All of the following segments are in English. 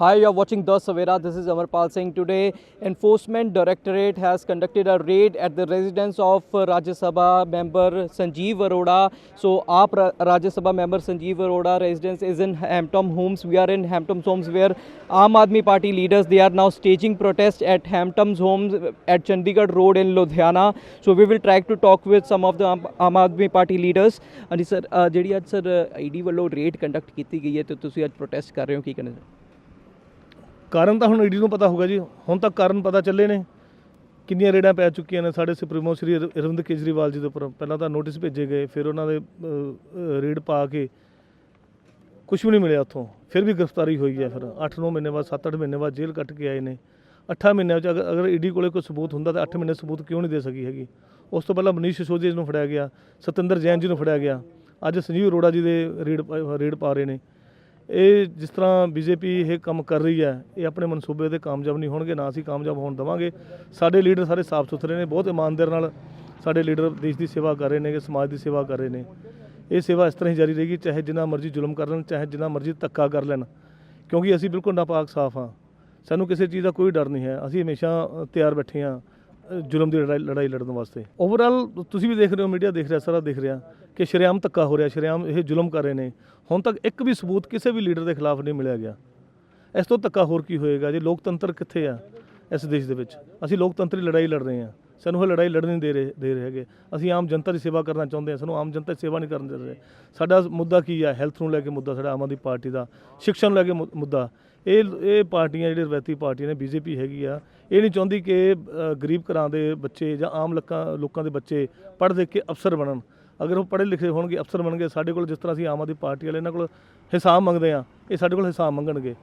Hi, you are watching The Savera. This is Amarpal Singh. Today, Enforcement Directorate has conducted a raid at the residence of Rajya Sabha member Sanjeev Arora. So, our Rajya Sabha member Sanjeev Arora residence is in Hampton Homes. We are in Hampton Homes where Aam Aadmi Party leaders, they are now staging protest at Hampton's Homes at Chandigarh Road in Ludhiana. So, we will try to talk with some of the Aam Aadmi Party leaders. And sir, ਜਿਹੜੀ ਅੱਜ sir ED ਵੱਲੋਂ raid conduct ਕੀਤੀ ਗਈ ਹੈ ਤੇ ਤੁਸੀਂ ਅੱਜ protest ਕਰ ਰਹੇ ਹੋ, ਕੀ ਕਹਿਣਾ? ਕਾਰਨ ਤਾਂ ਹੁਣ ਈਡੀ ਨੂੰ ਪਤਾ ਹੋਊਗਾ ਜੀ। ਹੁਣ ਤੱਕ ਕਾਰਨ ਪਤਾ ਚੱਲੇ ਨੇ, ਕਿੰਨੀਆਂ ਰੇਡਾਂ ਪੈ ਚੁੱਕੀਆਂ ਨੇ ਸਾਡੇ ਸੁਪਰੀਮੋ ਸ਼੍ਰੀ ਅਰਵਿੰਦ ਕੇਜਰੀਵਾਲ ਜੀ ਦੇ ਉੱਪਰ। ਪਹਿਲਾਂ ਤਾਂ ਨੋਟਿਸ ਭੇਜੇ ਗਏ, ਫਿਰ ਉਹਨਾਂ ਦੇ ਰੇਡ ਪਾ ਕੇ ਕੁਝ ਵੀ ਨਹੀਂ ਮਿਲਿਆ ਉੱਥੋਂ, ਫਿਰ ਵੀ ਗ੍ਰਿਫਤਾਰੀ ਹੋਈ ਹੈ। ਫਿਰ 8-9 ਮਹੀਨੇ ਬਾਅਦ 7-8 ਮਹੀਨੇ ਬਾਅਦ ਜੇਲ੍ਹ ਕੱਟ ਕੇ ਆਏ ਨੇ। 8 ਮਹੀਨਿਆਂ ਵਿੱਚ ਅਗਰ ਈਡੀ ਕੋਲੇ ਕੋਈ ਸਬੂਤ ਹੁੰਦਾ ਤਾਂ 8 ਮਹੀਨੇ ਸਬੂਤ ਕਿਉਂ ਨਹੀਂ ਦੇ ਸਕੀ ਹੈਗੀ। ਉਸ ਤੋਂ ਪਹਿਲਾਂ ਮਨੀਸ਼ ਸਿਸੋਦੀਆ ਜੀ ਨੂੰ ਫੜਿਆ ਗਿਆ, ਸਤਿੰਦਰ ਜੈਨ ਜੀ ਨੂੰ ਫੜਿਆ ਗਿਆ, ਅੱਜ ਸੰਜੀਵ ਅਰੋੜਾ ਜੀ ਦੇ ਰੇਡ ਪਾ ਰਹੇ ਨੇ। ਇਹ ਜਿਸ ਤਰ੍ਹਾਂ ਬੀਜੇਪੀ ਇਹ ਕੰਮ ਕਰ ਰਹੀ ਹੈ, ਇਹ ਆਪਣੇ ਮਨਸੂਬੇ 'ਤੇ ਕਾਮਯਾਬ ਨਹੀਂ ਹੋਣਗੇ, ਨਾ ਅਸੀਂ ਕਾਮਯਾਬ ਹੋਣ ਦੇਵਾਂਗੇ। ਸਾਡੇ ਲੀਡਰ ਸਾਰੇ ਸਾਫ਼ ਸੁਥਰੇ ਨੇ, ਬਹੁਤ ਇਮਾਨਦਾਰ ਨਾਲ ਸਾਡੇ ਲੀਡਰ ਦੇਸ਼ ਦੀ ਸੇਵਾ ਕਰ ਰਹੇ ਨੇ, ਸਮਾਜ ਦੀ ਸੇਵਾ ਕਰ ਰਹੇ ਨੇ। ਇਹ ਸੇਵਾ ਇਸ ਤਰ੍ਹਾਂ ਹੀ ਜਾਰੀ ਰਹੇਗੀ, ਚਾਹੇ ਜਿੰਨਾ ਮਰਜ਼ੀ ਜ਼ੁਲਮ ਕਰ ਲੈਣ, ਚਾਹੇ ਜਿੰਨਾ ਮਰਜ਼ੀ ਧੱਕਾ ਕਰ ਲੈਣ, ਕਿਉਂਕਿ ਅਸੀਂ ਬਿਲਕੁਲ ਨਾਪਾਕ ਸਾਫ਼ ਹਾਂ। ਸਾਨੂੰ ਕਿਸੇ ਚੀਜ਼ ਦਾ ਕੋਈ ਡਰ ਨਹੀਂ ਹੈ। ਅਸੀਂ ਹਮੇਸ਼ਾ ਤਿਆਰ ਬੈਠੇ ਹਾਂ ਜ਼ੁਲਮ ਦੀ ਲੜਾਈ ਲੜਨ ਵਾਸਤੇ। ਓਵਰਆਲ ਤੁਸੀਂ ਵੀ ਦੇਖ ਰਹੇ ਹੋ, ਮੀਡੀਆ ਦੇਖ ਰਿਹਾ, ਸਾਰਾ ਦੇਖ ਰਿਹਾ ਕਿ ਸ਼ਰੇਆਮ ਧੱਕਾ ਹੋ ਰਿਹਾ, ਸ਼ਰੇਆਮ ਇਹ ਜ਼ੁਲਮ ਕਰ ਰਹੇ ਨੇ। ਹੁਣ ਤੱਕ ਇੱਕ ਵੀ ਸਬੂਤ ਕਿਸੇ ਵੀ ਲੀਡਰ ਦੇ ਖਿਲਾਫ ਨਹੀਂ ਮਿਲਿਆ ਗਿਆ। ਇਸ ਤੋਂ ਧੱਕਾ ਹੋਰ ਕੀ ਹੋਏਗਾ ਜੀ? ਲੋਕਤੰਤਰ ਕਿੱਥੇ ਆ ਇਸ ਦੇਸ਼ ਦੇ ਵਿੱਚ? ਅਸੀਂ ਲੋਕਤੰਤਰੀ ਲੜਾਈ ਲੜ ਰਹੇ ਹਾਂ, ਸਾਨੂੰ ਇਹ ਲੜਾਈ ਲੜਨ ਨਹੀਂ ਦੇ ਰਹੇ ਹੈਗੇ। ਅਸੀਂ ਆਮ ਜਨਤਾ ਦੀ ਸੇਵਾ ਕਰਨਾ ਚਾਹੁੰਦੇ ਹਾਂ, ਸਾਨੂੰ ਆਮ ਜਨਤਾ ਦੀ ਸੇਵਾ ਨਹੀਂ ਕਰਨ ਦੇ ਰਹੇ। ਸਾਡਾ ਮੁੱਦਾ ਕੀ ਹੈ? ਹੈਲਥ ਨੂੰ ਲੈ ਕੇ ਮੁੱਦਾ ਸਾਡਾ ਆਮ ਆਦਮੀ ਪਾਰਟੀ ਦਾ, ਸਿੱਖਿਆ ਨੂੰ ਲੈ ਕੇ ਮੁੱਦਾ। ਇਹ ਪਾਰਟੀਆਂ ਜਿਹੜੇ ਰਵਾਇਤੀ ਪਾਰਟੀਆਂ ਨੇ, ਬੀਜੇਪੀ ਹੈਗੀ ਆ, ਇਹ ਨਹੀਂ ਚਾਹੁੰਦੀ ਕਿ ਗਰੀਬ ਘਰਾਂ ਦੇ ਬੱਚੇ ਜਾਂ ਆਮ ਲੋਕਾਂ ਦੇ ਬੱਚੇ ਪੜ੍ਹ ਲਿਖ ਕੇ ਅਫਸਰ ਬਣਨ। ਅਗਰ ਉਹ ਪੜ੍ਹੇ ਲਿਖੇ ਹੋਣਗੇ, ਅਫਸਰ ਬਣਨਗੇ, ਸਾਡੇ ਕੋਲ ਜਿਸ ਤਰ੍ਹਾਂ ਅਸੀਂ ਆਮ ਆਦਮੀ ਪਾਰਟੀ ਵਾਲੇ ਇਹਨਾਂ ਕੋਲ ਹਿਸਾਬ ਮੰਗਦੇ ਹਾਂ, ਇਹ ਸਾਡੇ ਕੋਲ ਹਿਸਾਬ ਮੰਗਣਗੇ।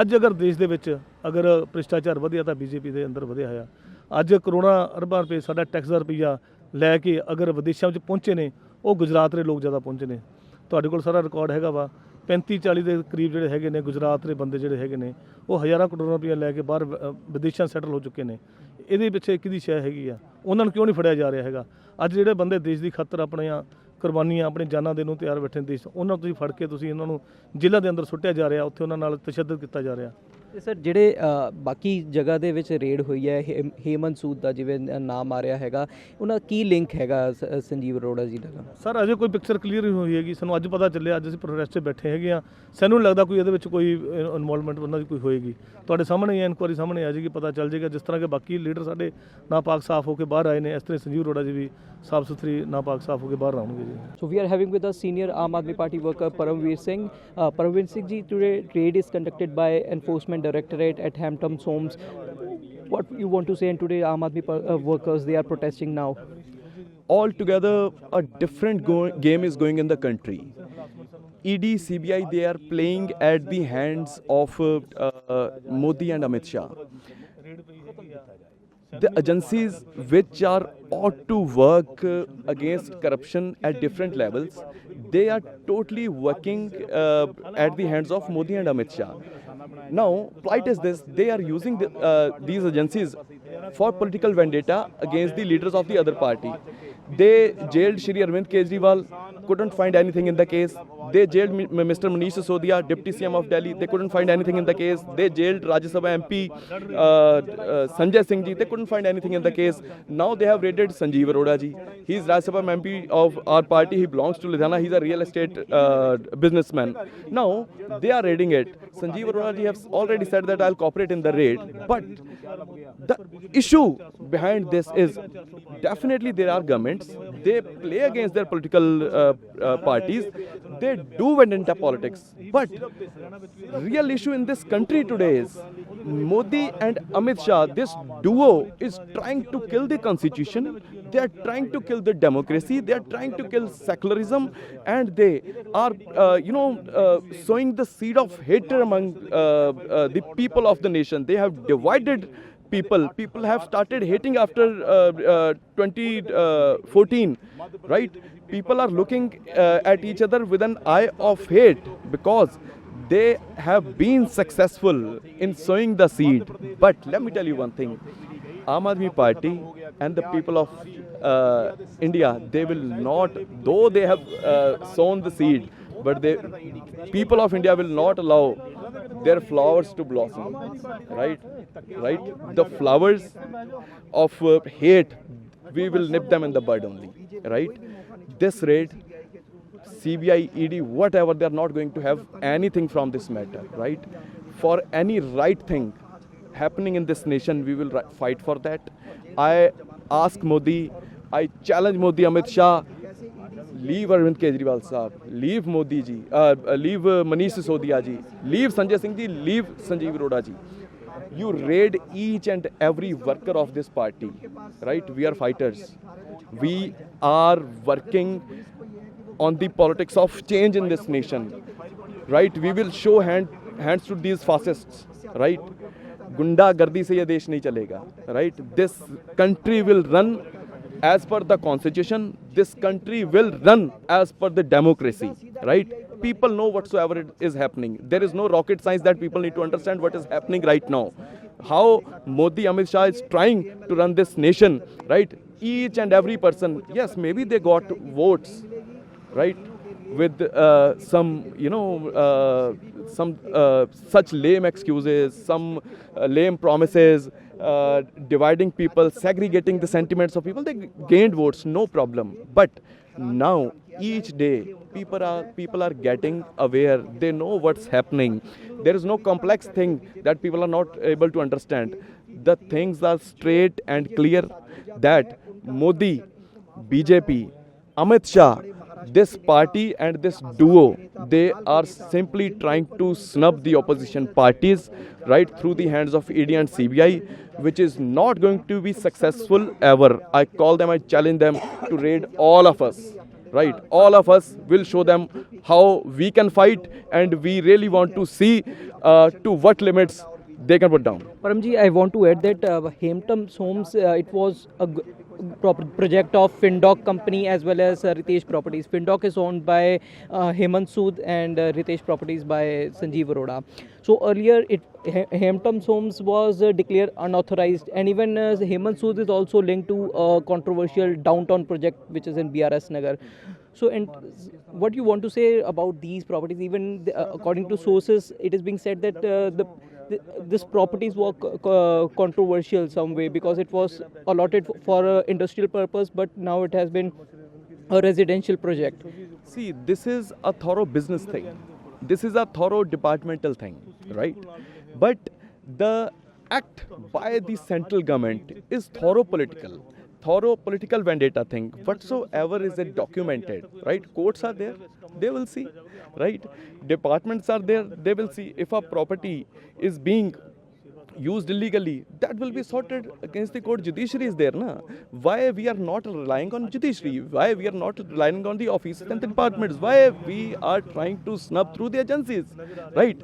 ਅੱਜ ਅਗਰ ਦੇਸ਼ ਦੇ ਵਿੱਚ ਅਗਰ ਭ੍ਰਿਸ਼ਟਾਚਾਰ ਵਧਿਆ ਤਾਂ ਬੀਜੇਪੀ ਦੇ ਅੰਦਰ ਵਧਿਆ ਹੋਇਆ। ਅੱਜ ਕਰੋੜਾਂ ਅਰਬਾਂ ਰੁਪਏ ਸਾਡਾ ਟੈਕਸ ਦਾ ਰੁਪਈਆ ਲੈ ਕੇ ਅਗਰ ਵਿਦੇਸ਼ਾਂ ਵਿੱਚ ਪਹੁੰਚੇ ਨੇ, ਉਹ ਗੁਜਰਾਤ ਦੇ ਲੋਕ ਜ਼ਿਆਦਾ ਪਹੁੰਚੇ ਨੇ। ਤੁਹਾਡੇ ਕੋਲ ਸਾਰਾ ਰਿਕਾਰਡ ਹੈਗਾ ਵਾ। 35-40 ਦੇ ਕਰੀਬ ਜਿਹੜੇ ਹੈਗੇ ਨੇ ਗੁਜਰਾਤ ਦੇ ਬੰਦੇ ਜਿਹੜੇ ਹੈਗੇ ਨੇ, ਉਹ ਹਜ਼ਾਰਾਂ ਕਰੋੜਾਂ ਰੁਪਈਆ ਲੈ ਕੇ ਬਾਹਰ ਵਿਦੇਸ਼ਾਂ ਸੈਟਲ ਹੋ ਚੁੱਕੇ ਨੇ। ਇਹਦੇ ਪਿੱਛੇ ਕਿਹਦੀ ਸ਼ੈ ਹੈਗੀ ਆ? ਉਹਨਾਂ ਨੂੰ ਕਿਉਂ ਨਹੀਂ ਫੜਿਆ ਜਾ ਰਿਹਾ ਹੈਗਾ? ਅੱਜ ਜਿਹੜੇ ਬੰਦੇ ਦੇਸ਼ ਦੀ ਖਾਤਰ ਆਪਣੀਆਂ ਕੁਰਬਾਨੀਆਂ, ਆਪਣੇ ਜਾਨਾਂ ਦੇਣ ਨੂੰ ਤਿਆਰ ਬੈਠੇ ਨੇ ਦੇਸ਼, ਉਹਨਾਂ ਨੂੰ ਤੁਸੀਂ ਫੜ ਕੇ ਤੁਸੀਂ ਇਹਨਾਂ ਨੂੰ ਜੇਲ੍ਹਾਂ ਦੇ ਅੰਦਰ ਸੁੱਟਿਆ ਜਾ ਰਿਹਾ, ਉੱਥੇ ਉਹਨਾਂ ਨਾਲ ਤਸ਼ੱਦਦ ਕੀਤਾ ਜਾ ਰਿਹਾ। ਤੇ ਸਰ ਜਿਹੜੇ ਬਾਕੀ ਜਗ੍ਹਾ ਦੇ ਵਿੱਚ ਰੇਡ ਹੋਈ ਹੈ, ਹੇਮੰਤ ਸੂਦ ਦਾ ਜਿਵੇਂ ਨਾਮ ਆ ਰਿਹਾ ਹੈਗਾ, ਉਹਨਾਂ ਕੀ ਲਿੰਕ ਹੈਗਾ ਸੰਜੀਵ ਅਰੋੜਾ ਜੀ ਦਾ? ਸਰ ਅਜੇ ਕੋਈ ਪਿਕਚਰ ਕਲੀਅਰ ਨਹੀਂ ਹੋਈ ਹੈਗੀ, ਸਾਨੂੰ ਅੱਜ ਪਤਾ ਚੱਲਿਆ। ਅੱਜ ਅਸੀਂ ਪ੍ਰੋਟੈਸਟ 'ਤੇ ਬੈਠੇ ਹੈਗੇ ਹਾਂ, ਸਾਨੂੰ ਨਹੀਂ ਲੱਗਦਾ ਕੋਈ ਇਹਦੇ ਵਿੱਚ ਕੋਈ ਇਨਵੋਲਵਮੈਂਟ ਉਹਨਾਂ ਦੀ ਕੋਈ ਹੋਏਗੀ। ਤੁਹਾਡੇ ਸਾਹਮਣੇ ਹੀ ਇਨਕੁਆਰੀ ਸਾਹਮਣੇ ਆ ਜਾਏਗੀ, ਪਤਾ ਚੱਲ ਜਾਏਗਾ। ਜਿਸ ਤਰ੍ਹਾਂ ਕਿ ਬਾਕੀ ਲੀਡਰ ਸਾਡੇ ਨਾਪਾਕ ਸਾਫ਼ ਹੋ ਕੇ ਬਾਹਰ ਆਏ ਨੇ, ਇਸ ਤਰ੍ਹਾਂ ਸੰਜੀਵ ਅਰੋੜਾ ਜੀ ਵੀ ਸਾਫ਼ ਸੁਥਰੀ ਨਾਪਾਕ ਸਾਫ਼ ਹੋ ਕੇ ਬਾਹਰ ਆਉਣਗੇ ਜੀ। So we are having with us senior Aam Aadmi Party worker Paramveer Singh. Paramveer Singh ji, today raid is conducted by Enforcement Directorate at Hampton's Homes. What you want to say? And today Aam Aadmi workers, they are protesting now. Altogether a different game is going in the country. ED, CBI, they are playing at the hands of Modi and Amit Shah. The agencies which are ought to work against corruption at different levels, they are totally working at the hands of Modi and Amit Shah. Now, plight is this: they are using these agencies for political vendetta against the leaders of the other party. They jailed Shri Arvind Kejriwal, couldn't find anything in the case. They jailed Mr. Manish Sisodia, Deputy CM of Delhi. They couldn't find anything in the case. They jailed Rajya Sabha MP Sanjay Singh ji. They couldn't find anything in the case. Now they have raided Sanjeev Arora ji. He is Rajya Sabha MP of our party. He belongs to Ludhiana. He is a real estate businessman. Now they are raiding it. Sanjeev Arora ji has already said that I'll cooperate in the raid. But the issue behind this is definitely there are governments. They play against their political parties. They do vendetta politics. But real issue in this country today is Modi and Amit Shah, this duo is trying to kill the constitution. They are trying to kill the democracy. They are trying to kill secularism. And they are, sowing the seed of hatred among the people of the nation. They have divided people have started hating after 2014, right? People are looking at each other with an eye of hate because they have been successful in sowing the seed. But let me tell you one thing: Aam Aadmi Party and the people of India, they will not, though they have sown the seed, but the people of India will not allow their flowers to blossom, right? Right? The flowers of hate, we will nip them in the bud only, right? This raid, CBI, ED, whatever, they are not going to have anything from this matter, right? For any right thing happening in this nation, we will fight for that. I ask Modi, I challenge Modi, Amit Shah, leave Arvind Kejriwal Saab, leave Modi ji, leave Manish Sisodia ji, leave Sanjay Singh ji, leave Sanjeev Arora ji. You raid each and every worker of this party, right? We are fighters. We are working on the politics of change in this nation, right? We will show hands to these fascists, right? Gunda gardi se ye desh nahi chalega, right? This country will run as per the constitution. This country will run as per the democracy, right? People know whatsoever is happening. There is no rocket science that people need to understand what is happening right now. How Modi, Amit Shah is trying to run this nation, right? Each and every person, yes, maybe they got votes, right? With some, some such lame excuses, some lame promises, dividing people, segregating the sentiments of people, they gained votes, no problem. But now, each day, people are getting aware. They know what's happening. There is no complex thing that people are not able to understand. The things are straight and clear that Modi, BJP, Amit Shah, this party and this duo, they are simply trying to snub the opposition parties right through the hands of ED and CBI, which is not going to be successful ever. I call them, I challenge them to raid all of us. Right, all of us will show them how we can fight, and we really want to see to what limits they can put down. Paramji, I want to add that Hemtam's Homes, it was a project of Findoc company as well as Ritesh Properties. Findoc is owned by Hemant Sood and Ritesh Properties by Sanjeev Arora. So earlier, Hemtam's Homes was declared unauthorized, and even Hemant Sood is also linked to a controversial downtown project which is in BRS Nagar. So, and what you want to say about these properties? Even according to sources, it is being said that this properties were controversial some way because it was allotted for industrial purpose, but now it has been a residential project. See, this is a thorough business thing. This is a thorough departmental thing, right? But the act by the central government is thorough political vendetta thing. Whatsoever is it documented, right? Courts are there, they will see, right? Departments are there, they will see. If a property is being used illegally, that will be sorted against the court. Judiciary is there, na? Why we are not relying on judiciary? Why we are not relying on the offices and the departments? Why we are trying to snub through the agencies, right?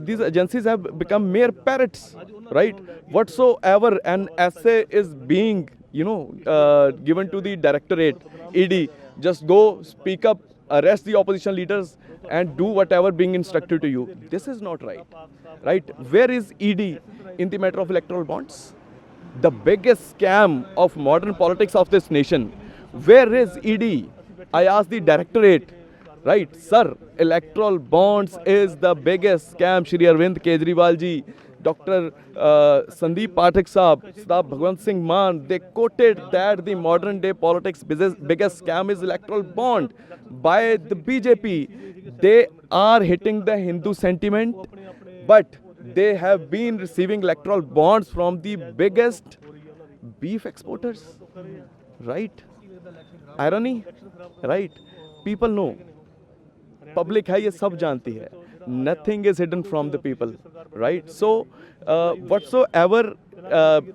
These agencies have become mere parrots, right? Whatsoever an essay is being, given to the directorate, ED, just go, speak up, arrest the opposition leaders and do whatever being instructed to you. This is not right, right? Where is ED in the matter of electoral bonds? The biggest scam of modern politics of this nation. Where is ED? I asked the directorate, right? Sir, electoral bonds is the biggest scam. Shri Arvind Kejriwal ji, Dr. Sandeep Pathak Saab, Sardar Bhagwant Singh Mann, they quoted that the modern day politics biggest scam is electoral bond by the BJP. They are hitting the Hindu sentiment, but they have been receiving electoral bonds from the biggest beef exporters, right? Irony, right? People know. Public hai, ye sab janti hai. Nothing is hidden from the people, right? So, whatsoever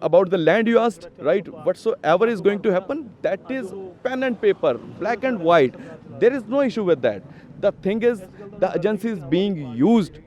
about the land you asked, right? Whatsoever is going to happen, that is pen and paper, black and white. There is no issue with that. The thing is, the agency is being used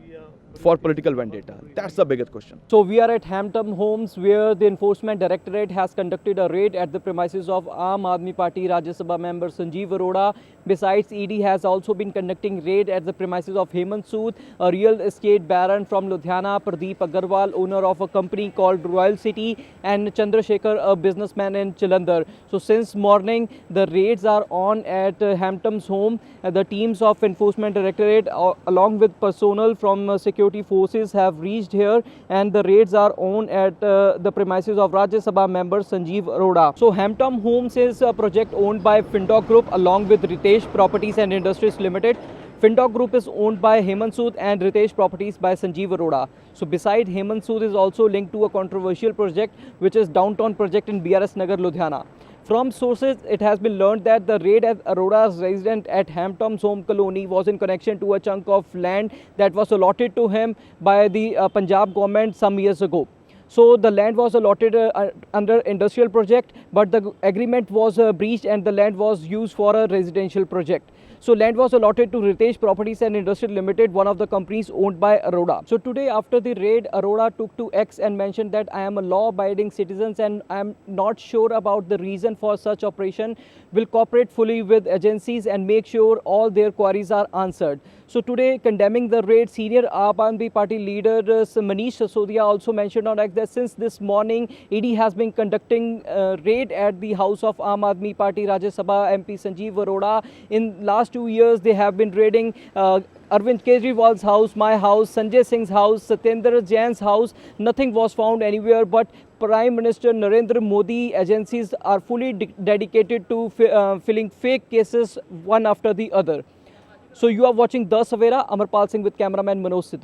for political vendetta. That's the biggest question. So we are at Hampton Homes, where the Enforcement Directorate has conducted a raid at the premises of Aam Aadmi Party Rajya Sabha member Sanjeev Arora. Besides, ED has also been conducting raid at the premises of Hemant Sood, a real estate baron from Ludhiana, Pradeep Agarwal, owner of a company called Royal City, and Chandrasekhar, a businessman in Jalandhar. So since morning, the raids are on at Hampton's home. The teams of Enforcement Directorate along with personnel from security forces have reached here, and the raids are on at the premises of Rajya Sabha member Sanjeev Arora. So Hampton Homes is a project owned by Findoc Group along with Ritesh Properties and Industries Limited. Findoc Group is owned by Hemant Sood and Ritesh Properties by Sanjeev Arora. So beside Hemant Sood is also linked to a controversial project which is Downtown project in BRS Nagar, Ludhiana. From sources, it has been learned that the raid at Arora's residence at Hampton's home colony was in connection to a chunk of land that was allotted to him by the Punjab government some years ago. So the land was allotted under industrial project, but the agreement was breached and the land was used for a residential project. So land was allotted to Ritesh Properties and Industries Limited, one of the companies owned by Arora. So today after the raid, Arora took to X and mentioned that I am a law-abiding citizen and I am not sure about the reason for such operation. Will cooperate fully with agencies and make sure all their queries are answered. So today, condemning the raid, senior Aam Aadmi Party leader Manish Sisodia also mentioned on X that since this morning, ED has been conducting raid at the house of Aam Aadmi Party Rajya Sabha MP Sanjeev Arora. In last 2 years, they have been raiding Arvind Kejriwal's house, my house, Sanjay Singh's house, Satyendra Jain's house. Nothing was found anywhere, but Prime Minister Narendra Modi agencies are fully dedicated to filling fake cases one after the other. So you are watching The Savera. Amarpal Singh with cameraman Manoj Sidhu.